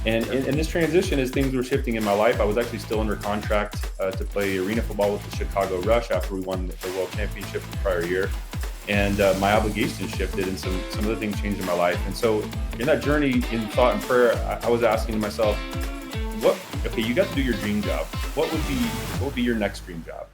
And in this transition, as things were shifting in my life, I was actually still under contract to play arena football with the Chicago Rush after we won the World Championship the prior year. And my obligations shifted and some other things changed in my life. And so in that journey in thought and prayer, I was asking myself, okay, you got to do your dream job. What would be your next dream job?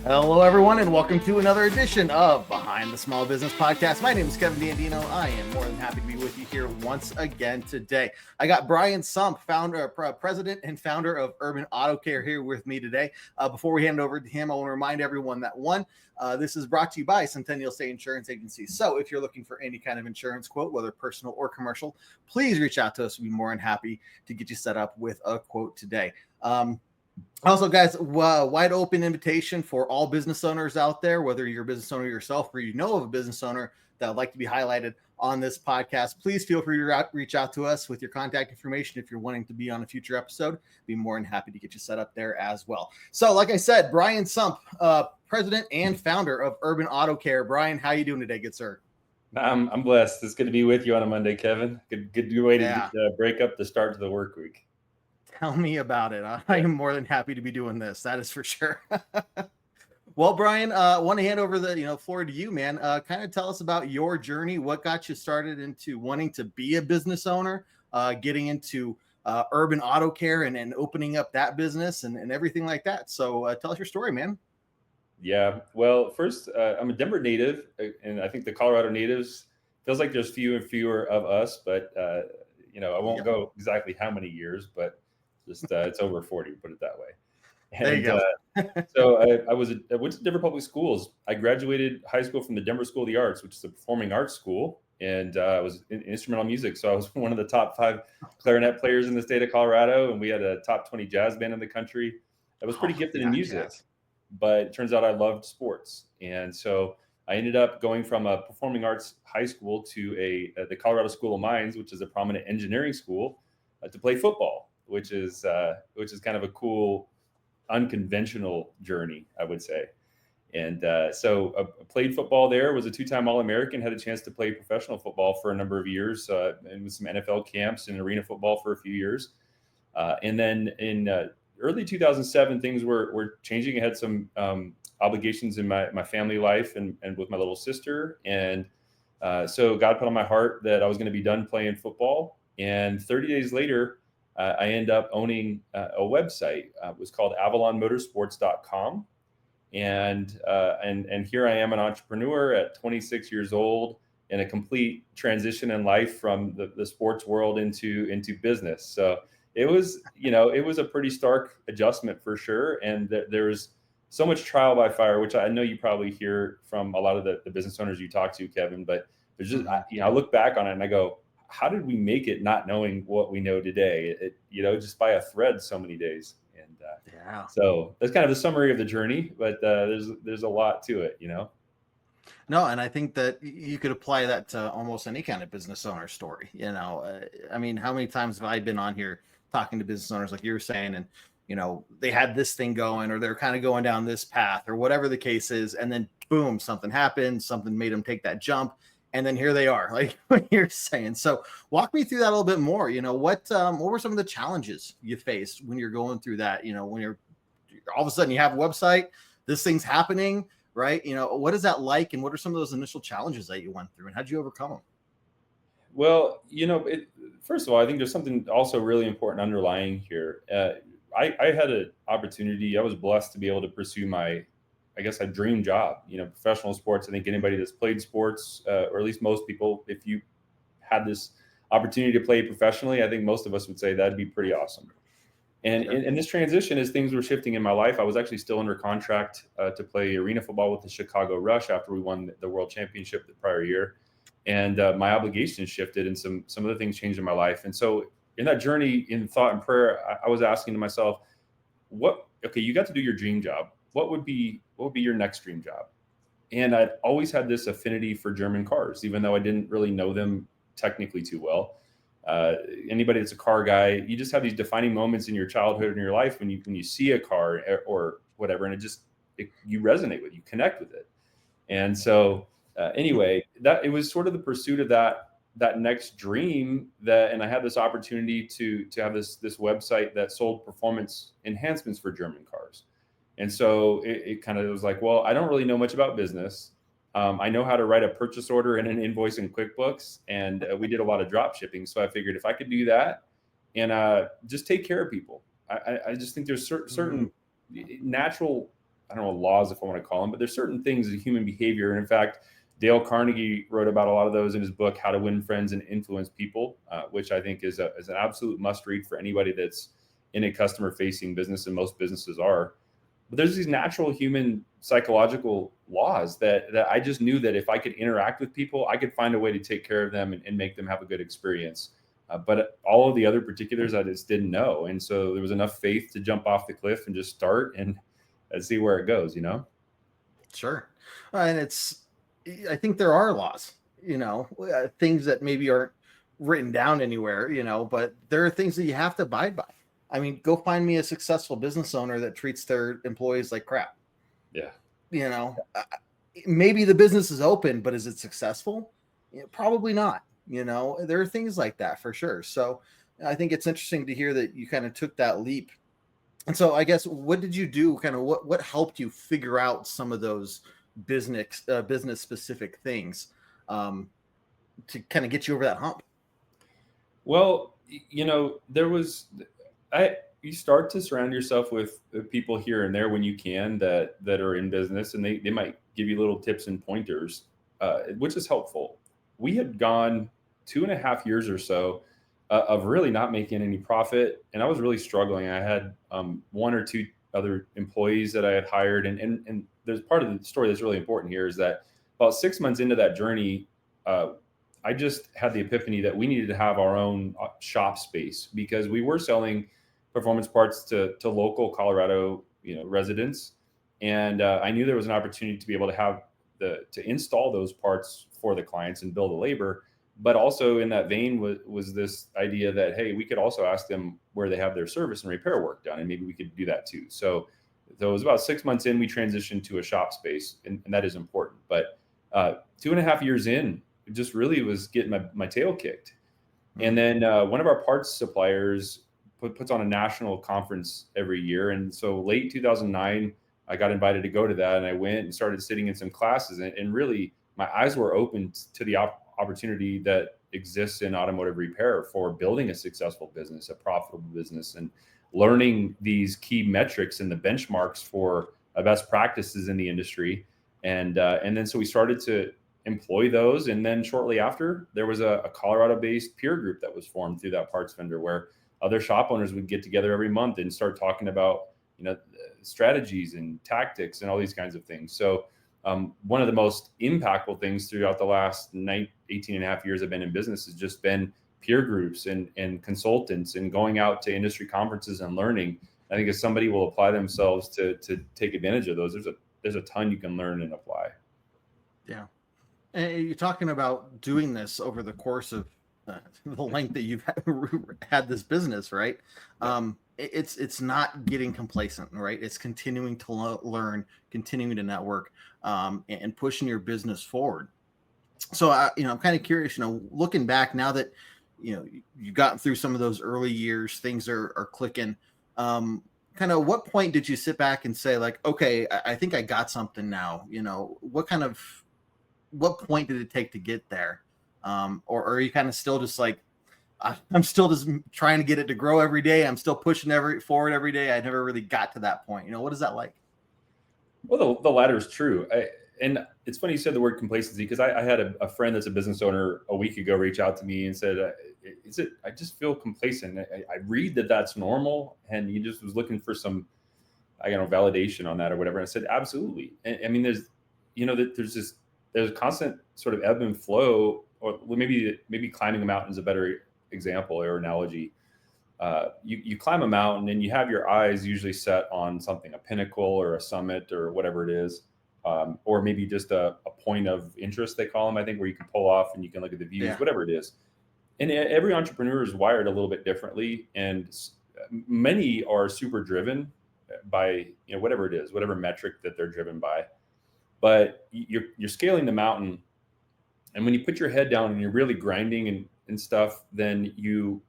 Hello, everyone, and welcome to another edition of Behind the Small Business Podcast. My name is Kevin Dandino. I am more than happy to be with you here once again today. I got Brian Sump, president and founder of Urban Autocare, here with me today. Before we hand over to him, I want to remind everyone that this is brought to you by Centennial State Insurance Agency. So if you're looking for any kind of insurance quote, whether personal or commercial, please reach out to us. We'd be more than happy to get you set up with a quote today. Also, guys, wide open invitation for all business owners out there, whether you're a business owner yourself or you know of a business owner that would like to be highlighted on this podcast. Please feel free to reach out to us with your contact information if you're wanting to be on a future episode. Be more than happy to get you set up there as well. So, like I said, Brian Sump, president and founder of Urban Autocare. Brian, how you doing today, good sir? I'm blessed. It's good to be with you on a Monday, Kevin. Good way to break up the start to the work week. Tell me about it. I am more than happy to be doing this. That is for sure. Well, Brian, I want to hand over the floor to you, man. Kind of tell us about your journey. What got you started into wanting to be a business owner, getting into Urban Autocare and opening up that business and everything like that. So tell us your story, man. Yeah. Well, first, I'm a Denver native, and I think the Colorado natives feels like there's fewer and fewer of us, but I won't go exactly how many years, but just it's over 40, put it that way. And, there you go. So I went to Denver Public Schools. I graduated high school from the Denver School of the Arts, which is a performing arts school, and I was in instrumental music. So I was one of the top 5 clarinet players in the state of Colorado, and we had a top 20 jazz band in the country. I was pretty gifted in music, but it turns out I loved sports, and so I ended up going from a performing arts high school to the Colorado School of Mines, which is a prominent engineering school, to play football. Which is kind of a cool, unconventional journey, I would say. And so I played football there, was a 2-time All-American, had a chance to play professional football for a number of years, and with some NFL camps and arena football for a few years. And then in early 2007, things were changing. I had some obligations in my family life and with my little sister. And so God put on my heart that I was going to be done playing football. And 30 days later, I ended up owning a website. It was called Avalon Motorsports.com. And here I am, an entrepreneur at 26 years old, in a complete transition in life from the sports world into business. So it was a pretty stark adjustment for sure. And there was so much trial by fire, which I know you probably hear from a lot of the business owners you talk to, Kevin, but there's just, I look back on it and I go, how did we make it not knowing what we know today? Just by a thread so many days. And so that's kind of the summary of the journey, but there's a lot to it, No, and I think that you could apply that to almost any kind of business owner story. I mean, how many times have I been on here talking to business owners like you were saying, and they had this thing going, or they're kind of going down this path, or whatever the case is, and then boom, something happened, something made them take that jump. And then here they are, like what you're saying. So walk me through that a little bit more. What were some of the challenges you faced when you're going through that? When you're all of a sudden you have a website, this thing's happening, right? What is that like? And what are some of those initial challenges that you went through, and how'd you overcome them? Well, first of all, I think there's something also really important underlying here. I had an opportunity. I was blessed to be able to pursue a dream job, professional sports. I think anybody that's played sports, or at least most people, if you had this opportunity to play professionally, I think most of us would say that'd be pretty awesome. And in this transition, as things were shifting in my life, I was actually still under contract to play arena football with the Chicago Rush after we won the World Championship the prior year. And my obligations shifted and some other things changed in my life. And so in that journey in thought and prayer, I was asking to myself, you got to do your dream job. What would be your next dream job? And I'd always had this affinity for German cars, even though I didn't really know them technically too well. Anybody that's a car guy, you just have these defining moments in your childhood and your life when you see a car or whatever, and you resonate with it, you connect with it. And so Anyway, that it was sort of the pursuit of that next dream and I had this opportunity to have this website that sold performance enhancements for German cars. And so it kind of was like, well, I don't really know much about business. I know how to write a purchase order and an invoice in QuickBooks, and we did a lot of drop shipping. So I figured if I could do that and just take care of people, I just think there's certain natural, I don't know, laws if I want to call them, but there's certain things in human behavior. And in fact, Dale Carnegie wrote about a lot of those in his book, How to Win Friends and Influence People, which I think is an absolute must read for anybody that's in a customer facing business, and most businesses are. But there's these natural human psychological laws that I just knew that if I could interact with people, I could find a way to take care of them and make them have a good experience. But all of the other particulars I just didn't know. And so there was enough faith to jump off the cliff and just start and see where it goes, Sure. And I think there are laws, things that maybe aren't written down anywhere, but there are things that you have to abide by. I mean, go find me a successful business owner that treats their employees like crap. Yeah. Maybe the business is open, but is it successful? Probably not. There are things like that for sure. So I think it's interesting to hear that you kind of took that leap. And so I guess, what did you do? Kind of what helped you figure out some of those business specific things to kind of get you over that hump? Well, you start to surround yourself with people here and there when you can that are in business, and they might give you little tips and pointers, which is helpful. We had gone 2.5 years or so of really not making any profit, and I was really struggling. I had one or two other employees that I had hired, and there's part of the story that's really important here is that about 6 months into that journey, I just had the epiphany that we needed to have our own shop space, because we were selling performance parts to local Colorado, residents, and I knew there was an opportunity to be able to have to install those parts for the clients and bill the labor. But also in that vein was this idea that, hey, we could also ask them where they have their service and repair work done, and maybe we could do that too. So it was about 6 months in, we transitioned to a shop space, and that is important. But 2.5 years in, it just really was getting my tail kicked. And then one of our parts suppliers puts on a national conference every year. And so late 2009, I got invited to go to that, and I went and started sitting in some classes, and really my eyes were open to the opportunity that exists in automotive repair for building a successful business, a profitable business, and learning these key metrics and the benchmarks for best practices in the industry. And then so we started to employ those. And then shortly after, there was a Colorado-based peer group that was formed through that parts vendor, where other shop owners would get together every month and start talking about strategies and tactics and all these kinds of things. So one of the most impactful things throughout the last 18.5 years I've been in business has just been peer groups and consultants and going out to industry conferences and learning. I think if somebody will apply themselves to take advantage of those, there's a ton you can learn and apply. Yeah. And you're talking about doing this over the course of the length that you've had this business, right? Yeah. It's not getting complacent, right? It's continuing to learn, continuing to network, and pushing your business forward. So, I'm kind of curious, looking back now that, you've gotten through some of those early years, things are clicking. Kind of what point did you sit back and say, like, okay, I think I got something now? What point did it take to get there? Or are you kind of still just like, I'm still just trying to get it to grow every day. I'm still pushing forward every day. I never really got to that point. What is that like? Well, the latter is true. And it's funny you said the word complacency, because I had a friend that's a business owner a week ago reach out to me and said, I just feel complacent. I read that that's normal. And he just was looking for some, validation on that or whatever. And I said, absolutely. And I mean, there's a constant sort of ebb and flow, or maybe climbing a mountain is a better example or analogy. You climb a mountain and you have your eyes usually set on something, a pinnacle or a summit or whatever it is, or maybe just a point of interest, they call them, I think, where you can pull off and you can look at the views, whatever it is. And every entrepreneur is wired a little bit differently, and many are super driven by whatever it is, whatever metric that they're driven by. But you're scaling the mountain And when you put your head down and you're really grinding and stuff, then you're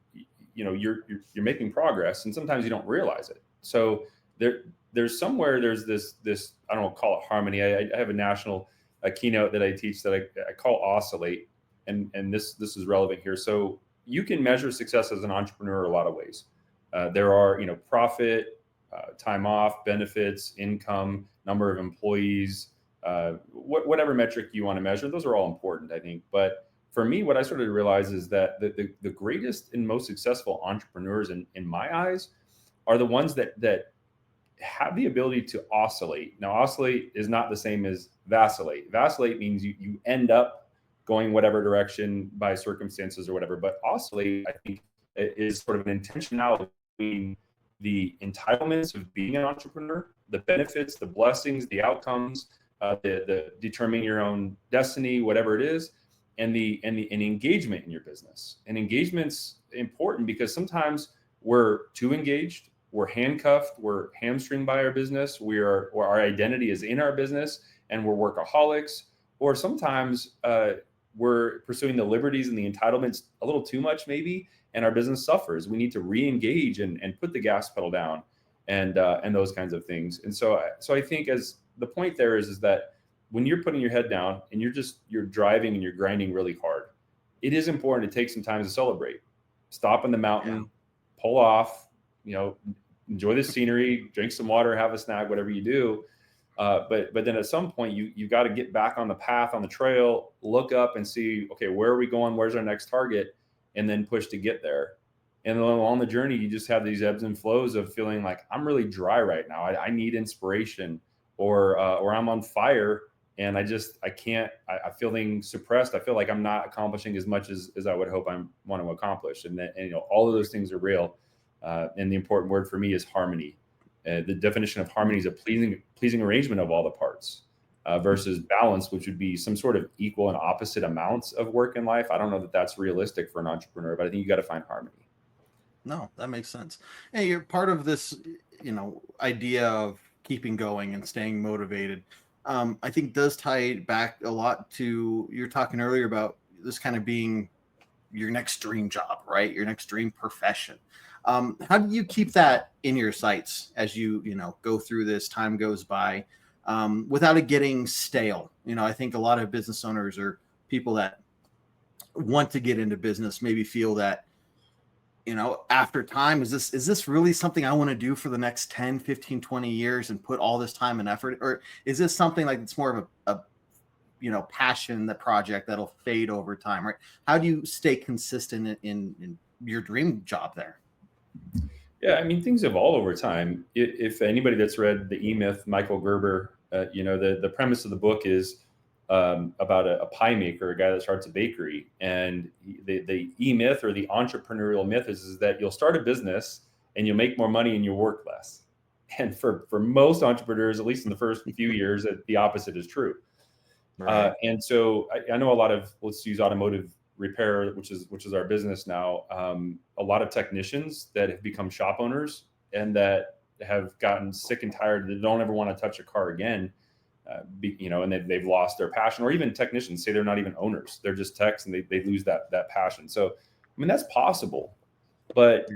making progress, and sometimes you don't realize it. So there's this I don't know, call it harmony. I have a national keynote that I teach that I call oscillate, and this is relevant here. So you can measure success as an entrepreneur a lot of ways. There are, profit, time off, benefits, income, number of employees, whatever metric you want to measure. Those are all important, I think. But for me, what I started to realize is that the greatest and most successful entrepreneurs in my eyes are the ones that have the ability to oscillate. Now, oscillate is not the same as vacillate. Vacillate means you end up going whatever direction by circumstances or whatever. But oscillate, I think, is sort of an intentionality between the entitlements of being an entrepreneur, the benefits, the blessings, the outcomes, the determining your own destiny, whatever it is, and the engagement in your business. And engagement's important because sometimes we're too engaged, we're handcuffed, we're hamstringed by our business, or our identity is in our business, and we're workaholics, or sometimes we're pursuing the liberties and the entitlements a little too much, maybe, and our business suffers. We need to re-engage and put the gas pedal down, and those kinds of things. And so I think as the point there is that when you're putting your head down and you're driving and you're grinding really hard, it is important to take some time to celebrate. Stop on the mountain, pull off, enjoy the scenery, drink some water, have a snack, whatever you do. But then at some point you got to get back on the path, on the trail, look up and see, okay, where are we going? Where's our next target? And then push to get there. And then along the journey, you just have these ebbs and flows of feeling like I'm really dry right now. I need inspiration, or I'm on fire and I'm feeling suppressed. I feel like I'm not accomplishing as much as I would hope I want to accomplish. And all of those things are real. And the important word for me is harmony. The definition of harmony is a pleasing arrangement of all the parts, versus balance, which would be some sort of equal and opposite amounts of work in life. I don't know that that's realistic for an entrepreneur, but I think you got to find harmony. No, that makes sense. Hey, you're part of this, idea of keeping going and staying motivated. I think does tie back a lot to you're talking earlier about this kind of being your next dream job, right? Your next dream profession. How do you keep that in your sights as you go through this, time goes by, without it getting stale? I think a lot of business owners or people that want to get into business maybe feel that, after time, is this really something I want to do for the next 10, 15, 20 years and put all this time and effort? Or is this something like it's more of a passion, the project that'll fade over time, right? How do you stay consistent in your dream job there? Yeah, I mean, things evolve over time. If anybody that's read the E-Myth, Michael Gerber, the premise of the book is about a pie maker, a guy that starts a bakery. And the E-Myth, or the entrepreneurial myth, is that you'll start a business and you'll make more money and you'll work less. And for most entrepreneurs, at least in the first few years, the opposite is true. Right. And so I know a lot of, let's use automotive repair, which is our business now. A lot of technicians that have become shop owners and that have gotten sick and tired, that don't ever want to touch a car again, and they've lost their passion. Or even technicians say they're not even owners; they're just techs, and they lose that passion. So, I mean, that's possible. But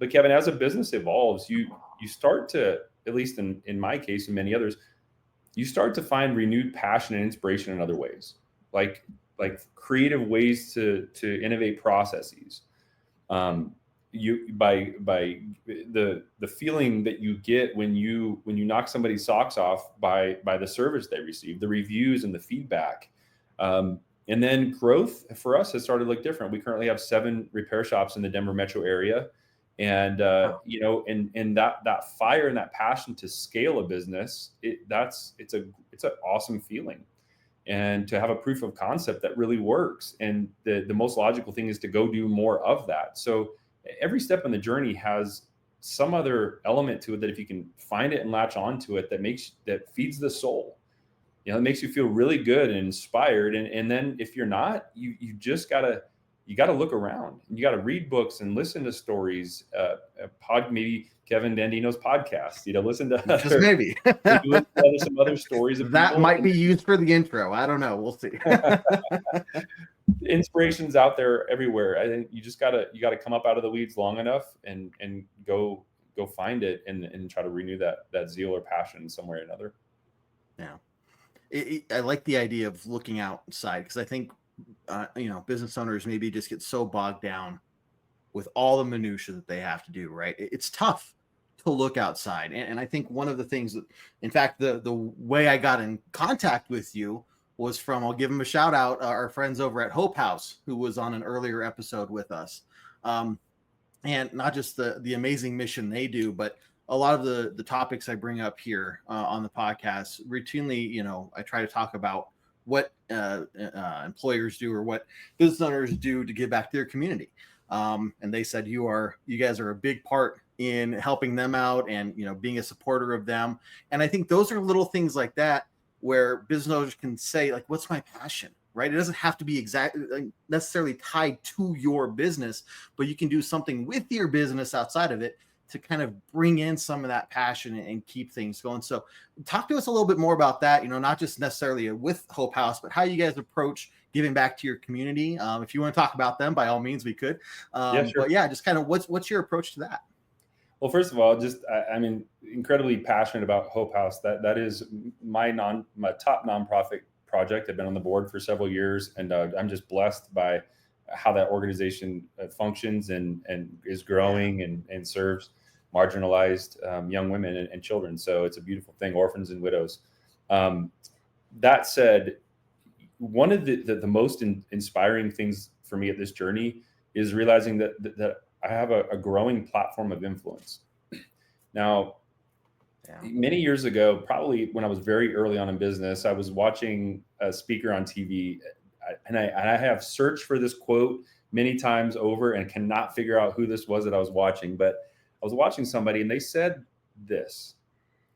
Kevin, as a business evolves, you start to, at least in my case and many others, you start to find renewed passion and inspiration in other ways, like creative ways to innovate processes. By the feeling that you get when you knock somebody's socks off by the service they receive, the reviews and the feedback. And then growth for us has started to look different. We currently have 7 repair shops in the Denver metro area. And, and that fire and that passion to scale a business, it's an awesome feeling. And to have a proof of concept that really works. And the most logical thing is to go do more of that. So every step in the journey has some other element to it that if you can find it and latch onto it, that feeds the soul. It makes you feel really good and inspired. And then if you're not, you just gotta look around, and you got to read books and listen to stories, maybe Kevin Dandino's podcast, listen to maybe some other stories of that people. might be used for the intro. I don't know. We'll see. inspiration's out there everywhere. I think you gotta come up out of the weeds long enough and go find it and try to renew that zeal or passion some way or another. Yeah. I like the idea of looking outside, because I think, business owners maybe just get so bogged down with all the minutia that they have to do, right? It's tough to look outside. And I think one of the things that, in fact, the way I got in contact with you was from, I'll give them a shout out, our friends over at Hope House, who was on an earlier episode with us. And not just the amazing mission they do, but a lot of the topics I bring up here on the podcast routinely, I try to talk about what employers do or what business owners do to give back to their community. And they said you guys are a big part in helping them out and being a supporter of them. And I think those are little things like that where business owners can say, like, what's my passion? Right? It doesn't have to be necessarily tied to your business, but you can do something with your business outside of it to kind of bring in some of that passion and keep things going. So talk to us a little bit more about that, not just necessarily with Hope House, but how you guys approach giving back to your community. If you want to talk about them, by all means, we could. Yeah, sure. But yeah, just kind of what's your approach to that? Well, first of all, I'm incredibly passionate about Hope House. That is my top nonprofit project. I've been on the board for several years, and I'm just blessed by how that organization functions and is growing and serves marginalized young women and children. So it's a beautiful thing, orphans and widows. That said, one of the most inspiring things for me at this journey is realizing that I have a growing platform of influence. Now, many years ago, probably when I was very early on in business, I was watching a speaker on TV, and I have searched for this quote many times over and cannot figure out who this was that I was watching. But I was watching somebody, and they said this: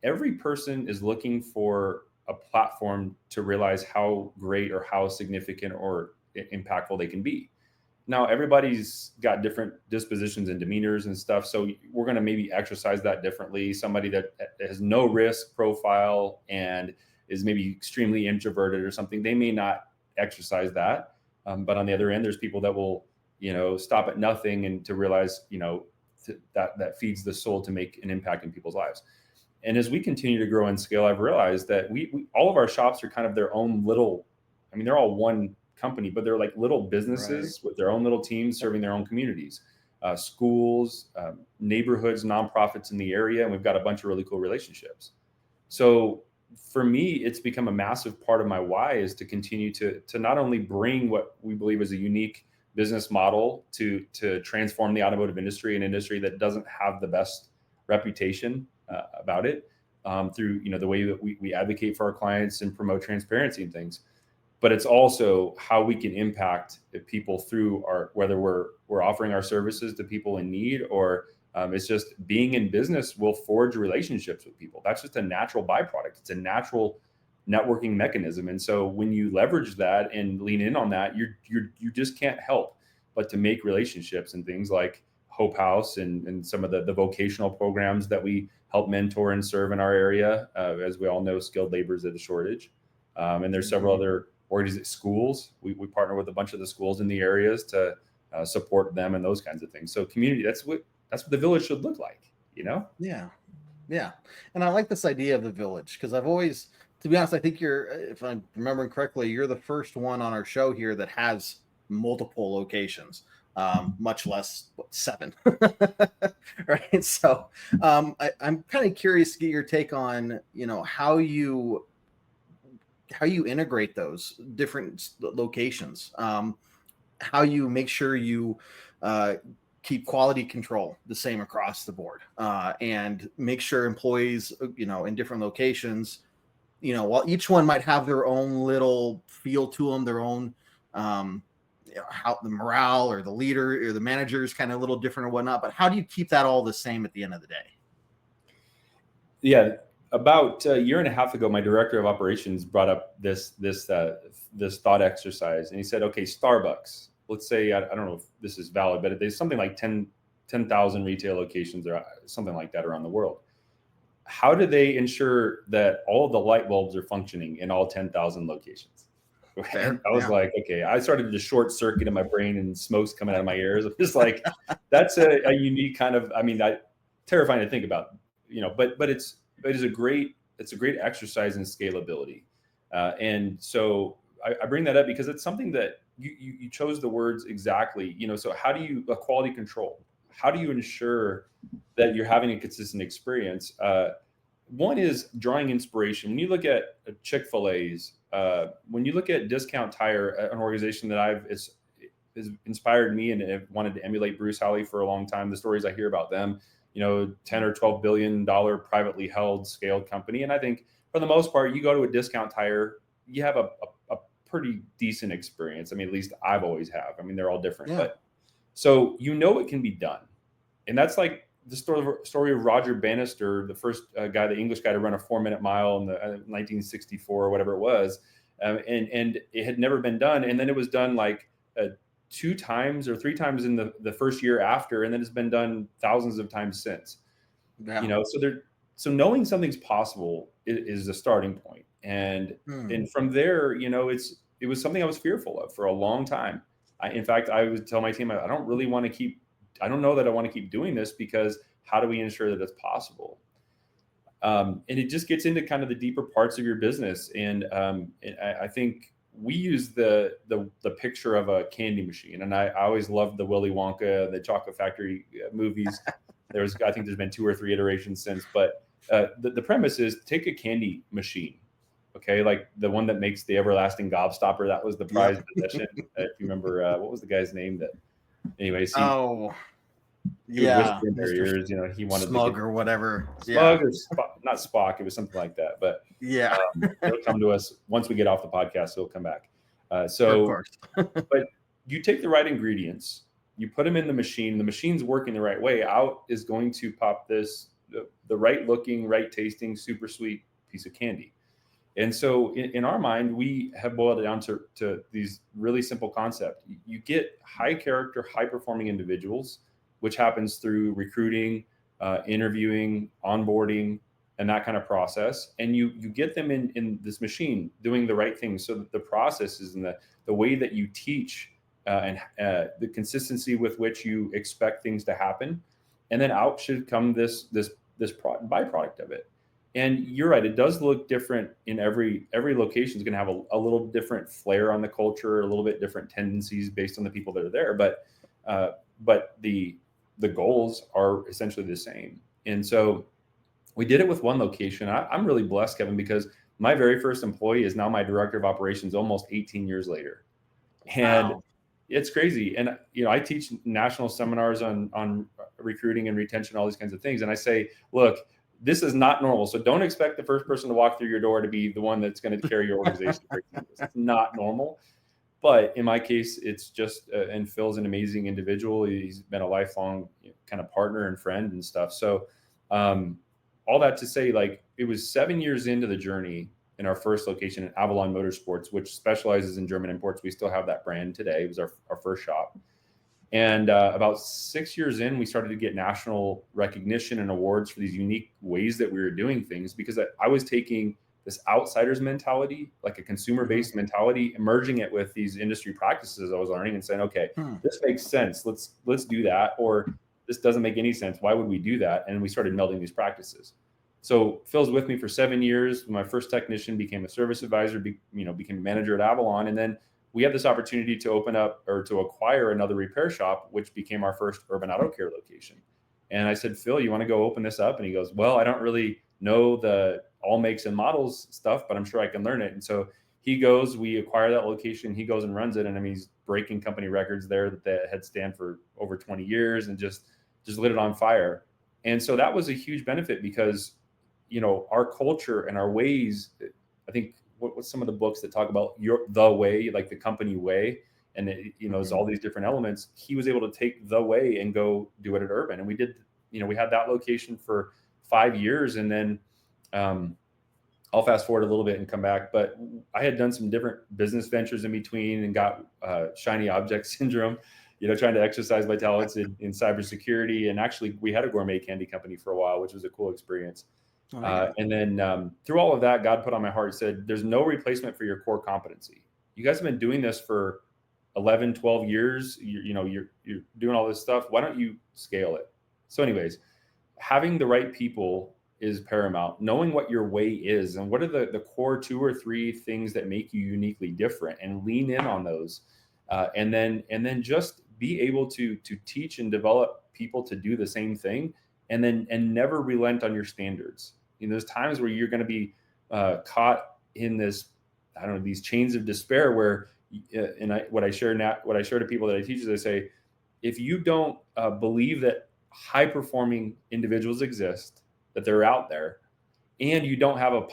every person is looking for a platform to realize how great or how significant or impactful they can be. Now, everybody's got different dispositions and demeanors and stuff. So we're going to maybe exercise that differently. Somebody that has no risk profile and is maybe extremely introverted or something, they may not exercise that. But on the other end, there's people that will, stop at nothing and to realize, that feeds the soul to make an impact in people's lives. And as we continue to grow and scale, I've realized that we all of our shops are kind of their own little, they're all one company, but they're like little businesses with their own little teams serving their own communities, schools, neighborhoods, nonprofits in the area. And we've got a bunch of really cool relationships. So for me, it's become a massive part of my why is to continue to not only bring what we believe is a unique business model to transform the automotive industry, an industry that doesn't have the best reputation about it, through the way that we advocate for our clients and promote transparency and things. But it's also how we can impact people through whether we're offering our services to people in need, or it's just being in business will forge relationships with people. That's just a natural byproduct. It's a natural networking mechanism. And so when you leverage that and lean in on that, you just can't help but to make relationships, and things like Hope House and some of the vocational programs that we help mentor and serve in our area. As we all know, skilled labor is at a shortage. And there's several other schools. We partner with a bunch of the schools in the areas to support them and those kinds of things. So community, that's what the village should look like, Yeah. And I like this idea of the village, because I've always, to be honest, I think if I'm remembering correctly, you're the first one on our show here that has multiple locations, much less 7. Right. So I'm kind of curious to get your take on, how you integrate those different locations, how you make sure you keep quality control the same across the board, and make sure employees, in different locations, while each one might have their own little feel to them, their own, how the morale or the leader or the manager is kind of a little different or whatnot, but how do you keep that all the same at the end of the day? Yeah. About a year and a half ago, my director of operations brought up this thought exercise, and he said, okay, Starbucks, let's say, I don't know if this is valid, but there's something like 10,000 retail locations or something like that around the world. How do they ensure that all of the light bulbs are functioning in all 10,000 locations? Fair. I was like, okay, I started to short circuit in my brain and smoke's coming out of my ears. I'm just like, that's a unique kind of, terrifying to think about, but it is a great exercise in scalability. And so I bring that up because it's something that you chose the words exactly, so how do you, a quality control, how do you ensure that you're having a consistent experience? One is drawing inspiration. When you look at Chick-fil-A's, when you look at Discount Tire, an organization that has inspired me and have wanted to emulate Bruce Howley for a long time, the stories I hear about them, 10 or $12 billion privately held scaled company. And I think for the most part, you go to a Discount Tire, you have a pretty decent experience. I mean, at least I've always have. I mean, they're all different, but so it can be done. And that's like the story of Roger Bannister, the first guy, the English guy to run a 4-minute mile in the 1964 or whatever it was. And it had never been done. And then it was done like 2 times or 3 times in the first year after. And then it's been done thousands of times since. So knowing something's possible is a starting point. And from there, it was something I was fearful of for a long time. In fact, I would tell my team, I don't know that I want to keep doing this, because how do we ensure that it's possible? And it just gets into kind of the deeper parts of your business. And I think we use the picture of a candy machine. And I always loved the Willy Wonka, the Chocolate Factory movies. I think there's been 2 or 3 iterations since, but the premise is take a candy machine. Okay, like the one that makes the everlasting gobstopper. That was the prized possession. If you remember, what was the guy's name that? Anyways, he would whisper in their ears. He wanted Smug or whatever. Smug or not Spock. It was something like that. But it'll come to us once we get off the podcast. It'll come back. Of course. But you take the right ingredients, you put them in the machine. The machine's working the right way. Out is going to pop the right looking, right tasting, super sweet piece of candy. And so in our mind, we have boiled it down to these really simple concepts. You get high character, high performing individuals, which happens through recruiting, interviewing, onboarding, and that kind of process. And you get them in this machine doing the right things. So that the processes and the way that you teach and the consistency with which you expect things to happen. And then out should come this byproduct of it. And you're right, it does look different in every location is going to have a little different flair on the culture, a little bit different tendencies based on the people that are there. But the goals are essentially the same. And so we did it with one location. I'm really blessed, Kevin, because my very first employee is now my director of operations almost 18 years later. And it's crazy. And, I teach national seminars on recruiting and retention, all these kinds of things. And I say, look, this is not normal. So don't expect the first person to walk through your door to be the one that's going to carry your organization. It's not normal. But in my case, it's just, and Phil's an amazing individual. He's been a lifelong kind of partner and friend and stuff. So all that to say, like, it was 7 years into the journey in our first location at Avalon Motorsports, which specializes in German imports. We still have that brand today. It was our first shop. And about 6 years in, we started to get national recognition and awards for these unique ways that we were doing things, because I was taking this outsider's mentality, like a consumer-based mentality, merging it with these industry practices I was learning and saying, okay, this makes sense. Let's do that. Or this doesn't make any sense. Why would we do that? And we started melding these practices. So Phil's with me for 7 years. My first technician became a service advisor, became a manager at Avalon. And then we had this opportunity to open up or to acquire another repair shop, which became our first urban Autocare location. And I said, Phil, you want to go open this up? And he goes, well, I don't really know the all makes and models stuff, but I'm sure I can learn it. And so he goes, we acquire that location. He goes and runs it. And I mean, he's breaking company records there that had stand for over 20 years and just lit it on fire. And so that was a huge benefit because, our culture and our ways, I think, what's some of the books that talk about the way, like the company way, and there's all these different elements. He was able to take the way and go do it at Urban. And we did, we had that location for 5 years. And then I'll fast forward a little bit and come back, but I had done some different business ventures in between and got shiny object syndrome, trying to exercise my talents in cybersecurity. And actually we had a gourmet candy company for a while, which was a cool experience. And then through all of that, God put on my heart, said, there's no replacement for your core competency. you guys have been doing this for 11, 12 years. You're doing all this stuff. Why don't you scale it? So anyways, having the right people is paramount. Knowing what your way is and what are the core 2 or 3 things that make you uniquely different, and lean in on those. And then just be able to teach and develop people to do the same thing, and never relent on your standards. There's times where you're going to be caught in this, I don't know, these chains of despair where, what I share to people that I teach is, I say, if you don't believe that high performing individuals exist, that they're out there, and you don't have a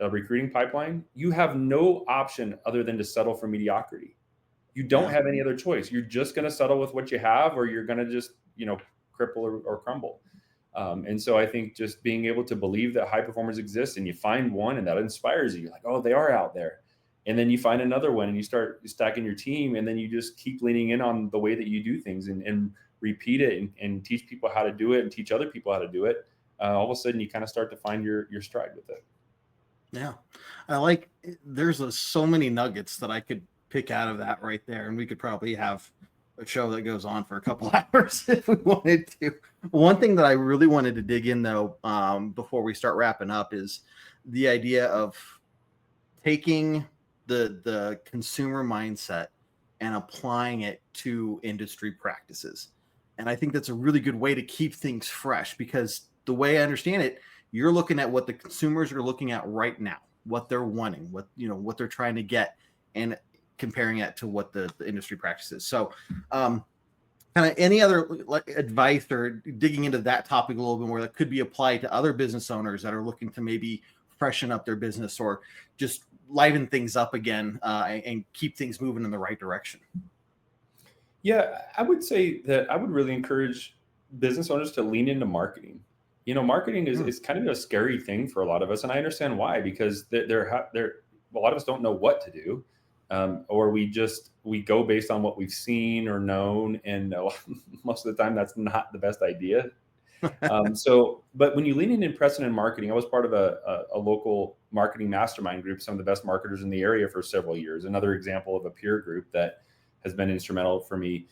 recruiting pipeline, you have no option other than to settle for mediocrity. You don't have any other choice. You're just going to settle with what you have, or you're going to just, cripple or crumble. And so I think just being able to believe that high performers exist, and you find one and that inspires you, like, oh, they are out there. And then you find another one and you start stacking your team, and then you just keep leaning in on the way that you do things, and repeat it, and teach people how to do it, and teach other people how to do it. All of a sudden you kind of start to find your stride with it. Yeah. There's so many nuggets that I could pick out of that right there. And we could probably have a show that goes on for a couple hours if we wanted to. One thing that I really wanted to dig in though, before we start wrapping up, is the idea of taking the consumer mindset and applying it to industry practices. And I think that's a really good way to keep things fresh, because the way I understand it, you're looking at what the consumers are looking at right now, what they're wanting, what they're trying to get, and comparing it to what the industry practices. So kind of any other advice or digging into that topic a little bit more that could be applied to other business owners that are looking to maybe freshen up their business, or just liven things up again, and keep things moving in the right direction? Yeah, I would say that I would really encourage business owners to lean into marketing. Marketing is kind of a scary thing for a lot of us, and I understand why, because a lot of us don't know what to do, or we go based on what we've seen or known, and most of the time that's not the best idea. But when you lean in impressing in marketing, I was part of a local marketing mastermind group, some of the best marketers in the area for several years. Another example of a peer group that has been instrumental for me.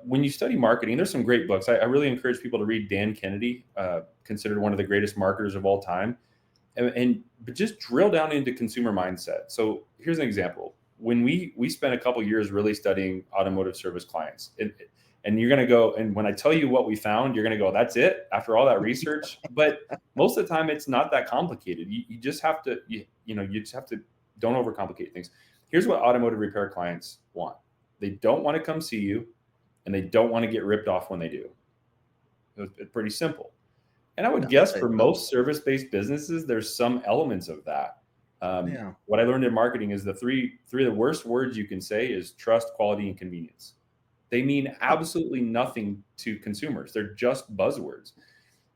When you study marketing, there's some great books. I really encourage people to read Dan Kennedy, considered one of the greatest marketers of all time, but just drill down into consumer mindset. So here's an example. When we spent a couple years really studying automotive service clients, and you're going to go, and when I tell you what we found, you're going to go, that's it after all that research. But most of the time it's not that complicated. You just have to, don't overcomplicate things. Here's what automotive repair clients want. They don't want to come see you, and they don't want to get ripped off when they do. It's pretty simple. And I would guess for most service-based businesses, there's some elements of that. What I learned in marketing is the three of the worst words you can say is trust, quality, and convenience. They mean absolutely nothing to consumers. They're just buzzwords.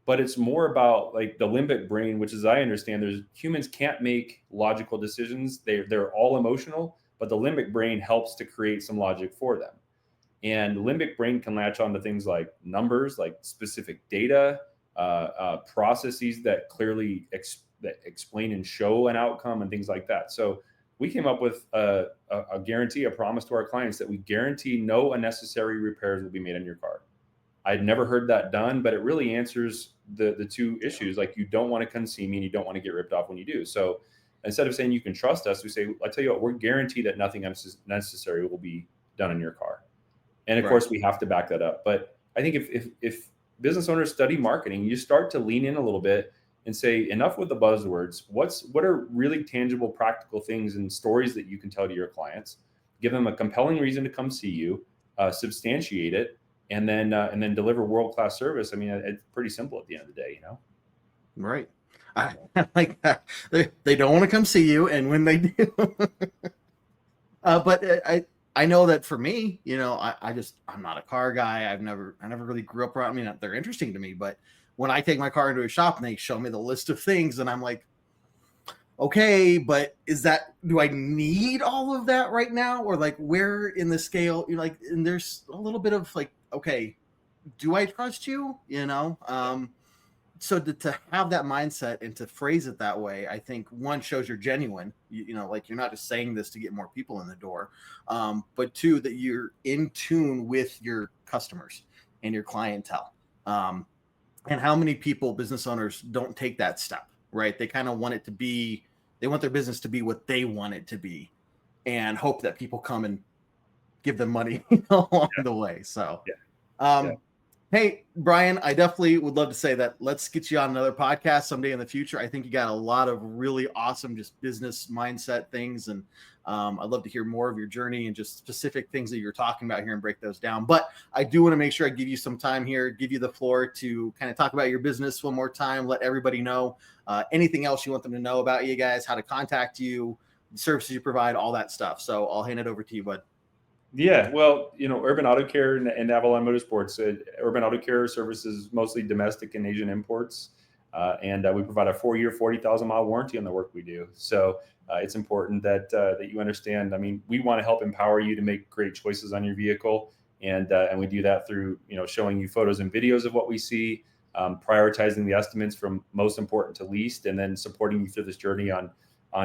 But it's more about like the limbic brain, which, as I understand, humans can't make logical decisions. They're all emotional, but the limbic brain helps to create some logic for them. And the limbic brain can latch on to things like numbers, like specific data, processes that clearly explain and show an outcome, and things like that. So we came up with a guarantee, a promise to our clients that we guarantee no unnecessary repairs will be made on your car. I'd never heard that done, but it really answers the two issues. Like, you don't want to come see me, and you don't want to get ripped off when you do. So instead of saying you can trust us, we say, I tell you what, we're guaranteed that nothing unnecessary will be done in your car. And of course, we have to back that up. But I think if business owners study marketing, you start to lean in a little bit and say, enough with the buzzwords. What are really tangible, practical things and stories that you can tell to your clients? Give them a compelling reason to come see you, substantiate it, and then deliver world-class service. I mean, it's pretty simple at the end of the day, Right. I like that. They don't want to come see you, and when they do, but I know that for me, I'm not a car guy. I never really grew up around. I mean, they're interesting to me, but when I take my car into a shop and they show me the list of things, and I'm like, okay, but do I need all of that right now? Or like, where in the scale, and there's a little bit of like, okay, do I trust you? so to have that mindset and to phrase it that way, I think one shows you're genuine, you know, like you're not just saying this to get more people in the door, but two, that you're in tune with your customers and your clientele. And how many people, business owners, don't take that step, right? They kind of want it to be, they want their business to be what they want it to be and hope that people come and give them money along the way. So, hey, Brian, I definitely would love to say that let's get you on another podcast someday in the future. I think you got a lot of really awesome just business mindset things. And I'd love to hear more of your journey and just specific things that you're talking about here and break those down. But I do want to make sure I give you some time here, give you the floor to kind of talk about your business one more time, let everybody know anything else you want them to know about you guys, how to contact you, the services you provide, all that stuff. So I'll hand it over to you, bud. Yeah, well, you know, Urban Autocare and Avalon Motorsports. Urban Autocare services mostly domestic and Asian imports, and we provide a 4-year, 40,000-mile warranty on the work we do. So it's important that that you understand. I mean, we want to help empower you to make great choices on your vehicle, and we do that through, you know, showing you photos and videos of what we see, prioritizing the estimates from most important to least, and then supporting you through this journey on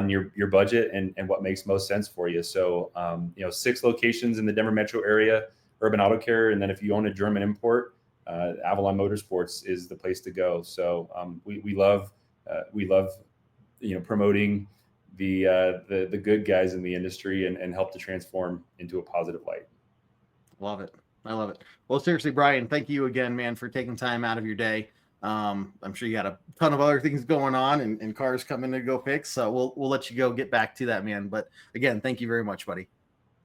your budget and what makes most sense for you. So, you know, 6 locations in the Denver metro area, Urban Autocare. And then if you own a German import, Avalon Motorsports is the place to go. So we love, you know, promoting the good guys in the industry and help to transform into a positive light. Love it. I love it. Well, seriously, Brian, thank you again, man, for taking time out of your day. I'm sure you got a ton of other things going on and cars coming to go fix. So we'll let you go get back to that, man. But again, thank you very much, buddy.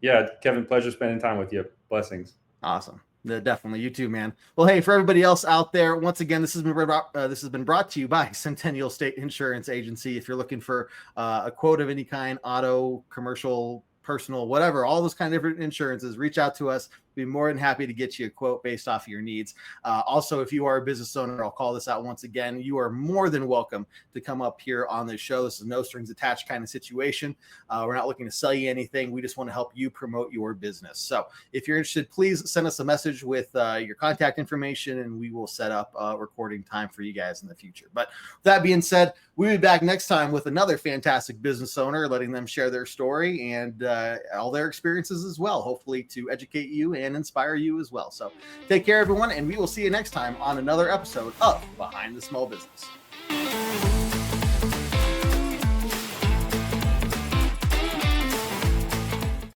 Yeah, Kevin, pleasure spending time with you. Blessings. Awesome. Definitely. You too, man. Well, hey, for everybody else out there, once again, this has been brought to you by Centennial State Insurance Agency. If you're looking for a quote of any kind, auto, commercial, personal, whatever, all those kind of different insurances, reach out to us. Be more than happy to get you a quote based off of your needs. Also, if you are a business owner, I'll call this out once again. You are more than welcome to come up here on this show. This is no strings attached kind of situation. We're not looking to sell you anything. We just want to help you promote your business. So if you're interested, please send us a message with your contact information, and we will set up a recording time for you guys in the future. But with that being said, we'll be back next time with another fantastic business owner, letting them share their story and all their experiences as well, hopefully to educate you and inspire you as well. So take care, everyone, and we will see you next time on another episode of Behind the Small Business.